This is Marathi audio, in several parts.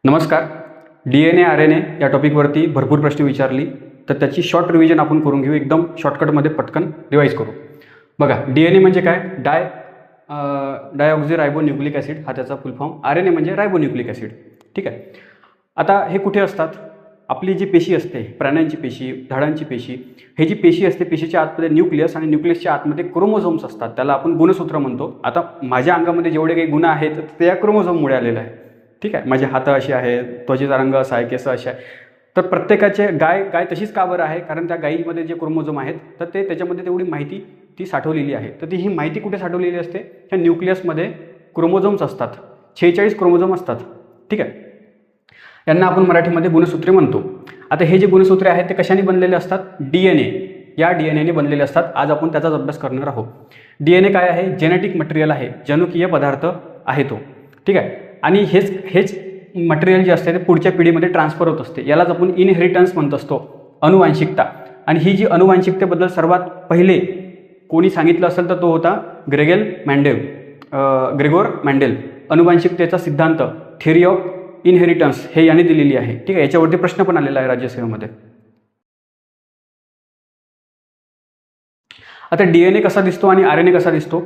नमस्कार. DNA RNA या टॉपिकवरती भरपूर प्रश्न विचारली, तर त्याची शॉर्ट रिव्हिजन आपण करून घेऊ. एकदम शॉर्टकटमध्ये पटकन रिवाईज करू. बघा, DNA म्हणजे काय? डायऑक्झिरायबोन्यूक्लिक ॲसिड हा त्याचा फुल फॉर्म. RNA म्हणजे रायबोन्यूक्लिक ॲसिड. ठीक आहे. आता हे कुठे असतात? आपली जी पेशी असते, प्राण्यांची पेशी, झाडांची पेशी, हे जी पेशी असते, पेशीच्या आतमध्ये न्यूक्लियस आणि न्यूक्लियसच्या आतमध्ये क्रोमोझोम्स असतात. त्याला आपण गुणसूत्र म्हणतो. आता माझ्या अंगामध्ये जेवढे काही गुण आहेत ते या क्रोमोझोममुळे आलेलं आहे. ठीक आहे. माझे हात असे आहेत, त्वचेचा रंग असा आहे, केस असे आहे. तर प्रत्येकाचे गाय तशीच का बरं आहे? कारण त्या गायीमध्ये जे क्रोमोझोम आहेत तर ते त्याच्यामध्ये तेवढी माहिती ती साठवलेली आहे. तर ही माहिती कुठे साठवलेली असते? ह्या न्यूक्लियसमध्ये क्रोमोझोम्स असतात. 46 क्रोमोझोम असतात. ठीक आहे. यांना आपण मराठीमध्ये गुणसूत्रे म्हणतो. आता हे जे गुणसूत्रे आहेत ते कशाने बनलेले असतात? DNA. या DNAने बनलेले असतात. आज आपण त्याचाच अभ्यास करणार आहोत. DNA काय आहे? जेनेटिक मटेरियल आहे, जनुकीय पदार्थ आहे तो. ठीक आहे. आणि हेच मटेरियल जे असते ते पुढच्या पिढीमध्ये ट्रान्सफर होत असते. यालाच आपण इनहेरिटन्स म्हणत असतो, अनुवांशिकता. आणि ही जी अनुवांशिकतेबद्दल सर्वात पहिले कोणी सांगितलं असेल तर तो होता ग्रेगोर मॅन्डेल. अनुवांशिकतेचा सिद्धांत, थेअरी ऑफ इनहेरिटन्स, हे याने दिलेली आहे. ठीक आहे. याच्यावरती प्रश्न पण आलेला आहे राज्यसेवेमध्ये. आता DNA कसा दिसतो आणि RNA कसा दिसतो?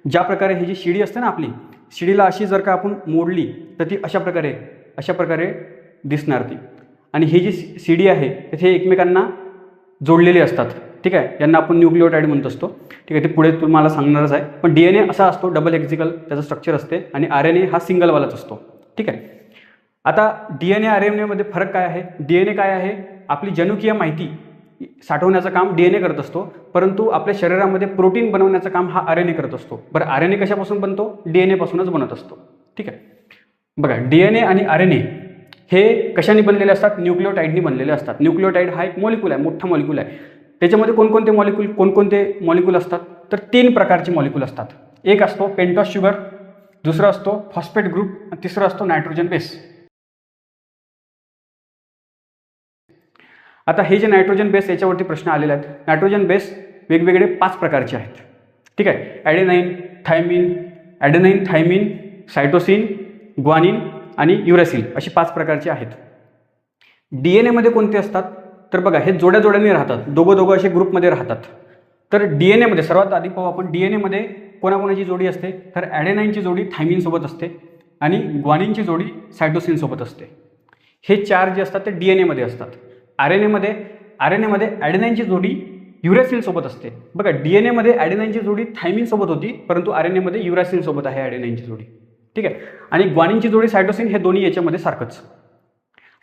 ज्या प्रकारे ही जी शिडी असते ना आपली, शिडीला अशी जर का आपण मोडली तर ती अशा प्रकारे दिसणार ती. आणि ही जी शिडी आहे तिथे एकमेकांना जोडलेले असतात. ठीक आहे. यांना आपण न्यूक्लियोटाईड म्हणत असतो. ठीक आहे. ते पुढे तुम्हाला सांगणारच आहे. पण DNA असा असतो, डबल हेक्झिकल त्याचं स्ट्रक्चर असते, आणि RNA हा सिंगलवालाच असतो. ठीक आहे. आता DNA RNAमध्ये फरक काय आहे? DNA काय आहे? आपली जनुकीय माहिती साठवण्याचं काम DNA करत असतो, परंतु आपल्या शरीरामध्ये प्रोटीन बनवण्याचं काम हा RNA करत असतो. बरं, RNA कशापासून बनतो? DNA पासूनच बनत असतो. ठीक आहे. बघा, DNA आणि RNA हे कशाने बनलेले असतात? न्यूक्लियोटाईडनी बनलेले असतात. न्यूक्लियोटाईड हा एक मॉलिक्यूल आहे, मोठा मॉलिक्यूल आहे. त्याच्यामध्ये कोणकोणते मॉलिक्यूल असतात? तर 3 प्रकारचे मॉलिक्यूल असतात. एक असतो पेंटॉस शुगर, दुसरा असतो फॉस्फेट ग्रुप, आणि तिसरा असतो नायट्रोजन बेस. आता हे जे नायट्रोजन बेस, याच्यावरती प्रश्न आलेले आहेत. नायट्रोजन बेस वेगवेगळे 5 प्रकारचे आहेत. ठीक आहे. ॲडेनाईन, थायमिन, सायटोसिन, ग्वानिन आणि युरॅसिल अशी 5 प्रकारचे आहेत. DNA मध्ये कोणते असतात? तर बघा, हे जोड्याने राहतात, दोघं असे ग्रुपमध्ये राहतात. तर DNA मध्ये सर्वात आधी पाहू आपण. DNA मध्ये कोणाकोणाची जोडी असते? तर ॲडेनाईनची जोडी थायमिन सोबत असते आणि ग्वानिनची जोडी सायटोसिन सोबत असते. हे 4 जे असतात ते DNA मध्ये असतात. RNA मध्ये ॲडेनाईनची जोडी युरॅसिल सोबत असते. बघा, DNA मध्ये ॲडेनाईनची जोडी थायमिन सोबत होती, परंतु RNA मध्ये युरॅसिल सोबत आहे ॲडेनाईनची जोडी. ठीक आहे. आणि ग्वानिनची जोडी सायटोसिन, हे दोन्ही याच्यामध्ये सारखंच.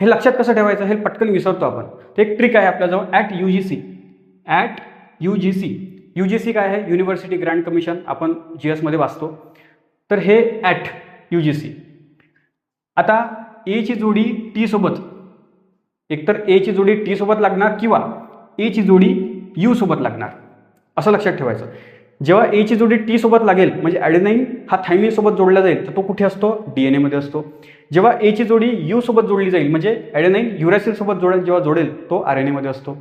हे लक्षात कसं ठेवायचं? हे पटकन विसरतो आपण. ते एक ट्रिक आहे आपल्याजवळ. ॲट UGC काय आहे? युनिव्हर्सिटी ग्रँट कमिशन, आपण GS मध्ये वाचतो. तर हे ॲट UGC. आता A ची जोडी T सोबत, एकतर A ची जोडी T सोबत लागणार किंवा A ची जोडी U सोबत लागणार, असं लक्षात ठेवायचं. जेव्हा A ची जोडी T सोबत लागेल म्हणजे ॲडेनाईन हा थायमिन सोबत जोडला जाईल, तर तो कुठे असतो? DNA मध्ये असतो. जेव्हा A ची जोडी U सोबत जोडली जाईल म्हणजे ॲडेनाईन युरॅसिल सोबत जेव्हा जोडेल तो RNA मध्ये असतो.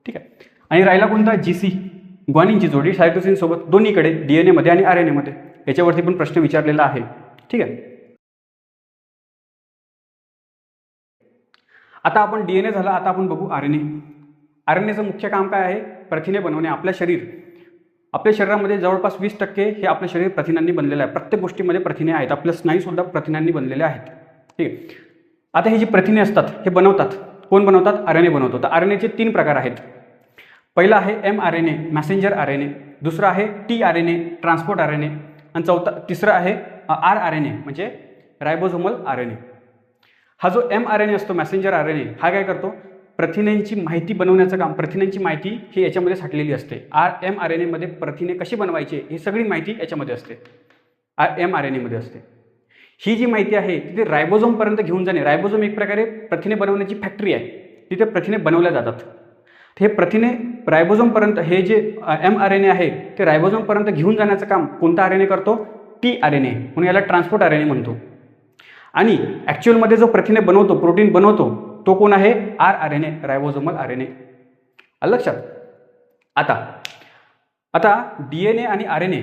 ठीक आहे. आणि राहिला कोणता? GC, ग्वानिनची जोडी सायटोसिन सोबत, दोन्हीकडे DNA मध्ये आणि RNA मध्ये. याच्यावरती पण प्रश्न विचारलेला आहे. ठीक आहे. आता आपण DNA झाला, आता आपण बघू RNA. RNAचं मुख्य काम काय आहे? प्रथिने बनवणे. आपल्या शरीरामध्ये जवळपास 20% हे आपलं शरीर प्रथिनांनी बनलेलं आहे. प्रत्येक गोष्टीमध्ये प्रथिने आहेत. आपले स्नायूसुद्धा प्रथिनांनी बनलेले आहेत. ठीक आहे. आता ही जी प्रथिने असतात हे बनवतात, कोण बनवतात? RNA बनवतो. तर RNAचे 3 प्रकार आहेत. पहिला आहे mRNA, मॅसेंजर RNA. दुसरा आहे tRNA, ट्रान्सपोर्ट RNA. आणि तिसरं आहे rRNA, म्हणजे रायबोझोमल RNA. हा जो mRNA असतो, मॅसेंजर RNA, हा काय करतो? प्रथिनांची माहिती बनवण्याचं काम. प्रथिनांची माहिती ही याच्यामध्ये साठलेली असते. mRNA मध्ये प्रथिने कशी बनवायचे ही सगळी माहिती याच्यामध्ये असते, mRNA मध्ये असते. ही जी माहिती आहे ती रायबोझोमपर्यंत घेऊन जाणे. रायबोझोम एक प्रकारे प्रथिने बनवण्याची फॅक्टरी आहे, तिथे प्रथिने बनवल्या जातात. हे प्रथिने रायबोझोमपर्यंत, हे जे mRNA आहे ते रायबोझोमपर्यंत घेऊन जाण्याचं काम कोणता RNA करतो? tRNA, म्हणून याला ट्रान्सपोर्ट RNA म्हणतो. आणि ॲक्च्युअलमध्ये जो प्रथिने बनवतो, प्रोटीन बनवतो, तो कोण आहे? rRNA, रायबोझोमल RNA. लक्षात. आता DNA आणि RNA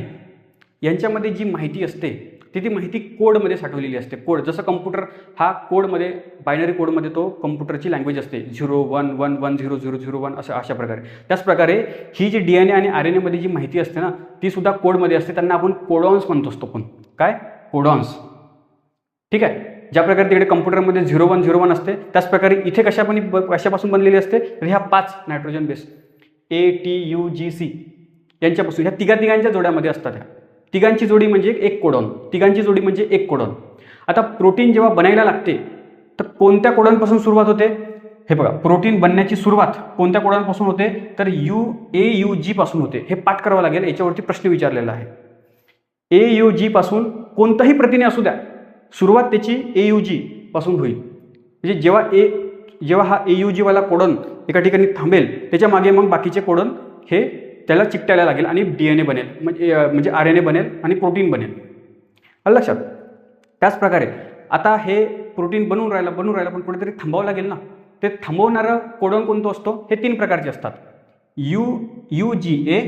यांच्यामध्ये जी माहिती असते ती माहिती कोडमध्ये साठवलेली असते. कोड जसं कम्प्युटर हा कोडमध्ये बायनरी कोडमध्ये तो कम्प्युटरची लँग्वेज असते 011100001 अशा प्रकारे. त्याचप्रकारे ही जी DNA आणि RNA मध्ये जी माहिती असते ना ती सुद्धा कोडमध्ये असते. त्यांना आपण कोडॉन्स म्हणतो असतो. पण काय कोडॉन्स, ठीक आहे. ज्या प्रकारे तिकडे कम्प्युटरमध्ये 0101 असते त्याचप्रकारे इथे कशापासून बनलेली असते तर ह्या 5 नायट्रोजन बेस ATUGC यांच्यापासून ह्या तिघांच्या जोड्यामध्ये असतात. ह्या तिघांची जोडी म्हणजे एक कोडॉन, तिघांची जोडी म्हणजे एक कोडॉन. आता प्रोटीन जेव्हा बनायला लागते तर कोणत्या कोडॉनपासून सुरुवात होते हे बघा. प्रोटीन बनण्याची सुरुवात कोणत्या कोडॉनपासून होते तर AUG पासून होते. हे पाठ करावं लागेल, याच्यावरती प्रश्न विचारलेला आहे. AUG पासून कोणतंही प्रथिने असू द्या सुरुवात त्याची AUG पासून होईल. म्हणजे जेव्हा हा AUG वाला कोडॉन एका ठिकाणी थांबेल त्याच्या मागे मग बाकीचे कोडॉन हे त्याला चिकटायला लागेल आणि DNA बनेल, म्हणजे RNA बनेल आणि प्रोटीन बनेल. आलं लक्षात. त्याचप्रकारे आता हे प्रोटीन बनून राहिलं पण कुठेतरी थांबावं लागेल ना. ते थांबवणारं कोडॉन कोणतं असतो हे 3 प्रकारचे असतात. UGA,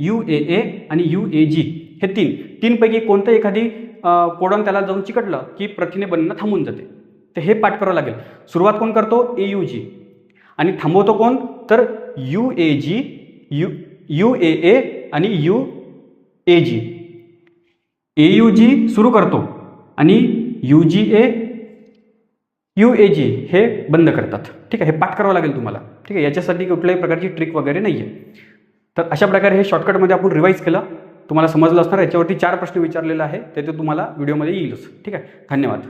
UAA आणि UAG हे 3 पैकी कोणतं एखादी कोडॉन त्याला जाऊन चिकटलं की प्रथिने बनणं थांबून जाते. तर हे पाठ करावं लागेल. सुरुवात कोण करतो AUG आणि थांबवतो कोण तर UAG, UAA आणि UAG. AUG सुरू करतो आणि UGA, UAG हे बंद करतात. ठीक आहे. हे पाठ करावं लागेल तुम्हाला. ठीक आहे. याच्यासाठी कुठल्याही प्रकारची ट्रिक वगैरे नाही आहे. तर अशा प्रकारे हे शॉर्टकटमध्ये आपण रिवाईज केलं. तुम्हाला समजलं असणार. याच्यावरती 4 प्रश्न विचारलेले आहे ते तुम्हाला व्हिडिओमध्ये येईलच. ठीक आहे. धन्यवाद.